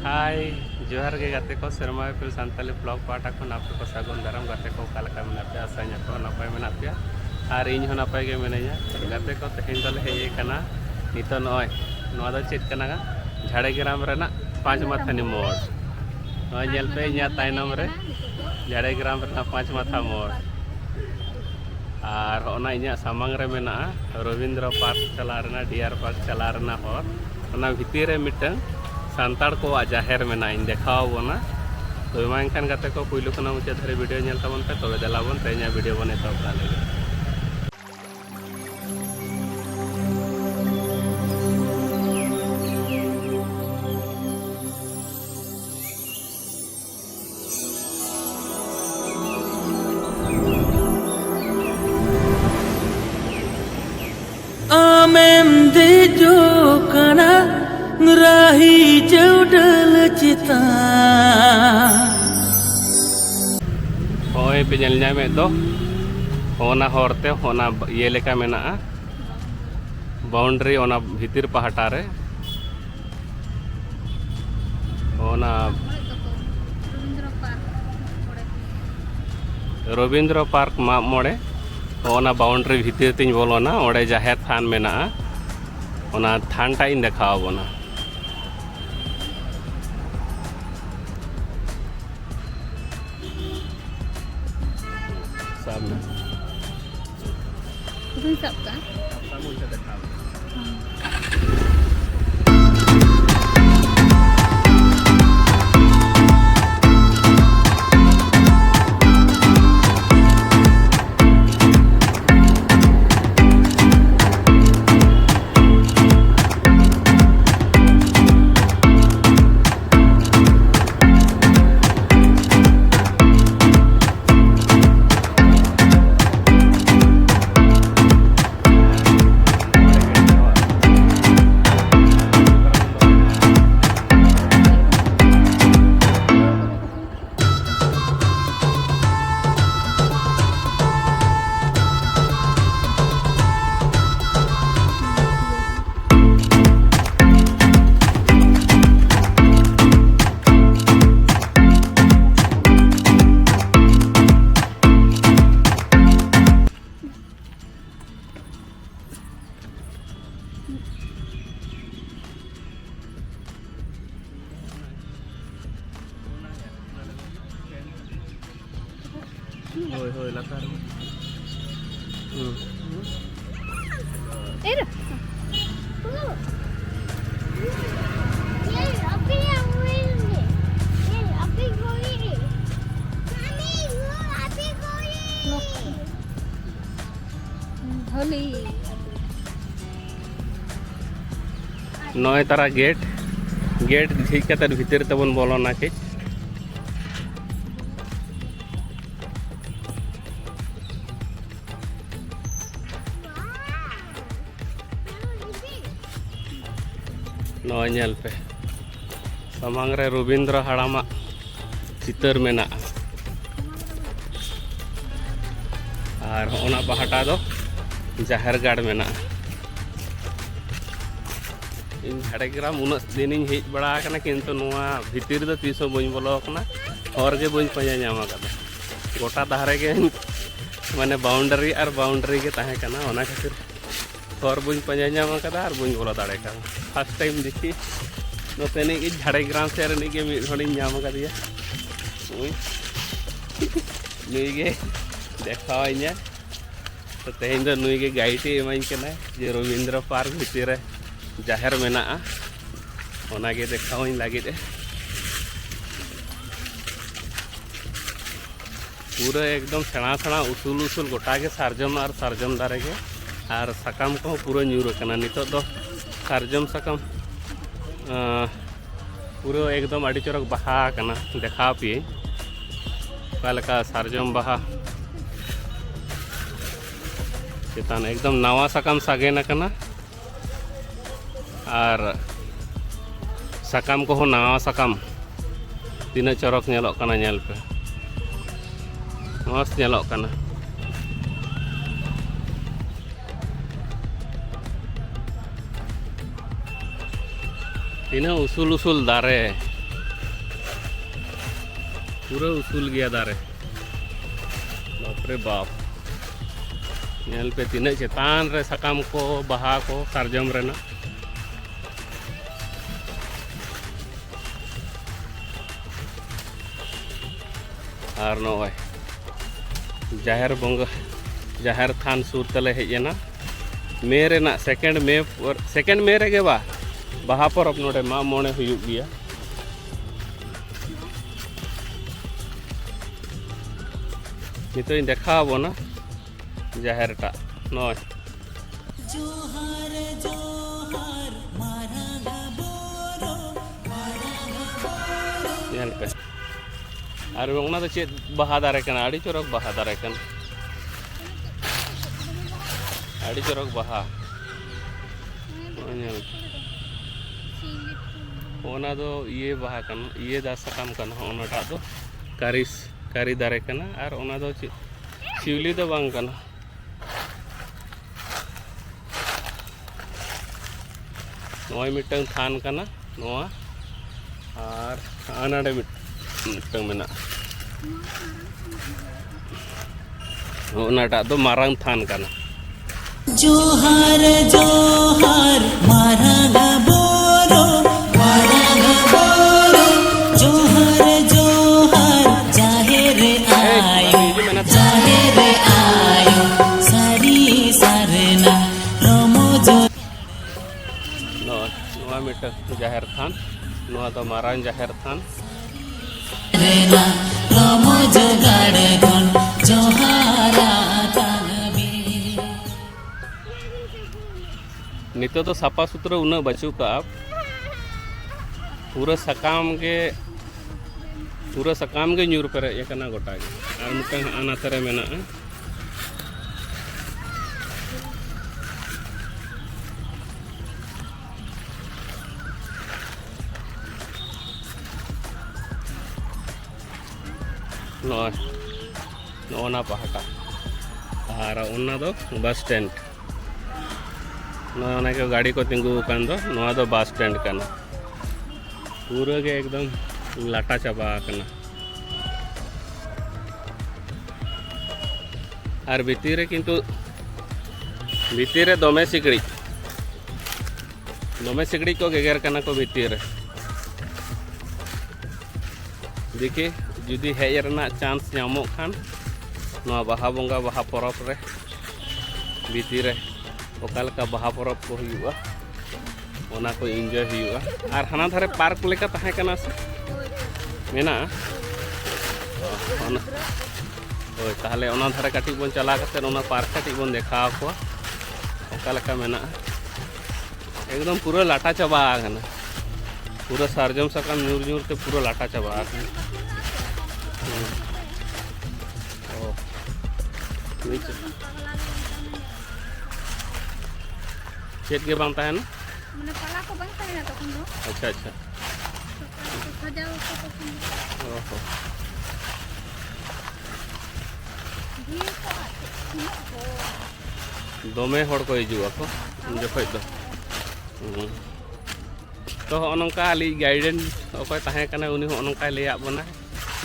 हाय जोहार गे गाते को शर्मा फिर सानताली ब्लॉग पाटा को आपे को सागुन दाराम गाते को कालका मेना पे आसाई को नपाय मेना पे और इन हो नपाय गे मेनाया गाते को तेहेन दले हेय कना नितो नय नवा दो चेत कना झाड़ेग्राम रेना पांच माथानी मोड़ नय जेल पे इया ताइनम रे झाड़ेग्राम रेना पांच माथा मोड़ और ओना इया सामांग रे मेना रविंद्र पार्क चला रेना डियर पार्क चला रेना हर ओना भितिर रे मिटन सानताड़ को जाहेर में इन देखाव बना तो मा एनखान गाते को पुइलु खना मुचा धरे वीडियो नेल ताबन पे तबे देलाबन तेना वीडियो बने तब ताले आमेम दे जो कना राही चौडल चिता होय पे नेल ᱧᱟᱢᱮ दो होना होरते होना ये लेका मेना बाउंड्री ओना भीतर पहाटा रे होना रविंद्र पार्क मा मोड़े होना बाउंड्री भीतर तीन बोलोना ओडे जाहेर थान मेना ओना थान टा इन देखाव बना सामने Kung sab ka? सामने से देखाव होय होय लतार Eh, ये अभी आवेंगे ये अभी गोली मम्मी वो अभी गोली होली नय तारा गेट गेट ठीक कते भीतर तबन बोलोना के नल पे सामांग रे रविंद्र हाड़ामा चितर मेना और ओना पहाटा दो जाहेर गाड़ मेना इन झाड़ेग्राम उन दिन हेज बड़ा किंतु भितर दो तीस बी बोलोना हर के बी पाजा नाम गोटा दाहरे के माने बाउंड्री और बाउंड्री के तहे कना ओना खातिर हर बी पाजा नाम और बी बोलो दाड़े का फर्स्ट टाइम देखी नोते नहीं झाड़ेग्राम से के मिड हड़ी नाम कदिया नुई के देखावा तो तेहन दो नुई के गाइड एमाइन कना जे रविंद्र पार्क भीतर जाहेर मेना ओना के देखावाई लगे पूरा एकदम सेना सेना उसूल उसूल गोटा के सारजम और सारजम दारे के और साकाम को पूरा न्यूर कना नितो दो सारजम साकाम पूरा एकदम अड़ी चरक बहा कना देखा पे कालका सारजम बहा चेतान एकदम नवा साकाम सागेना कना और साकाम को नवा साकाम तीना चरक नेलोक कना नेल पे मस्त नेलोक कना तीना उसूल उसूल दारे पूरा उसूल गया दारे बाप रे बाप नेल पे तीन चेतान रे सकाम को बहा को सारजम रेना और नॉय जाहिर बंग जाहिर थान सूर तले हेजना मे रेना सेकेंड मे रे बा बहा परब नोडे मा मोणे हुयुग गिया नितो देखा बोना जाहिर टा नॉय पे और ओना तो चेत बहा दारे कना आड़ी चोरक बहा दारे कना आड़ी चोरक बहा ओना दो ये बहा कना ये दा सकाम कना ओनाटा दो कारी दारे कना और ओना दो शिवली दो बांग कना नोय मिटंग थान कना नोआ और आनाडे मिटंग मेना ओनाटा दो मारांग थान कना जोहार जोहार मारागा बोरो जोहार जोहार जाहिर आयो सारी सारना रोमोजो नोआ मिटंग जाहिर थान नोआ दो मारांग जाहिर थान रेना रोमोजो गाड़गन जोहारा नितो तो साफा सुथरा उना बचू का पूरा सकाम के न्यूर पर ये कना गोटा के और मिटंग आना तरे मेना नोना पहाटा और उना दो बस स्टैंड नोना के गाड़ी को तिंगू कान दो बस स्टैंड कना पूरा के एकदम लाटा चाबा कना और भीतर किंतु भीतर दमे सिकड़ी को गेगर कना को भीतर देखिए जुदी हेज रना चांस नामो खान नोआ बहा बंगा बहा परब रे भीतर ओकालका बहा परब को हुआ ओना को एंजॉय हुआ और हाना धारे पार्क लेका तहे कना से मेना ओना ओय ताहले ओना धारे काटी बोन चला करते ओना पार्क काटी बोन देखा को ओकालका मेना एकदम पूरा लाटा चाबा आगना पूरा सारजम सकाम न्यूर ते पूरा लाटा चाबा आगना चेत के बांग ताहे ना माने पला को बांग ताहे ना तखन दो अच्छा अच्छा सजाओ को तखन ओहो भीड़ को दमे हड़ को हिजुआ को जखय दो तो नंका आली गाइडेंस अकय ताहे कना उनी हो नंका लेया बना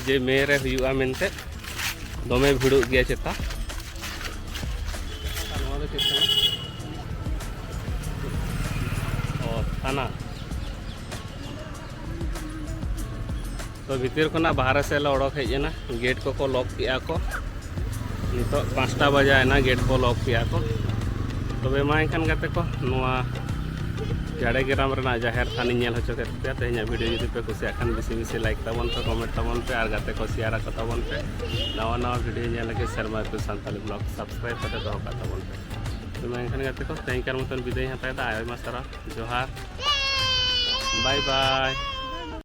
जे मे रे हुआ मेनते दमे भिड़ो गया चेता थाना तो भीतर को बाहर से उड़क हेजना गेट को लॉक किया को नितो 5टा बजायना गेट को लॉक किया को तबे मा एखान गाते को नोआ झाड़ेग्राम रेना जाहिर थानी नेल होचो के पे तेहना वीडियो जुदी पे कुसिया खान बेसी लाइक ताबन पे कमेंट ताबन पे और गाते को शेयर ताबन पे नवा वीडियो नेल के शर्मा को संताली ब्लॉग सब्सक्राइब करते दो का ताबन पे तो मैं एखान गाते को तेहकार मतन विदाय हताय दा आयमा सारा जोहार बाय बाय।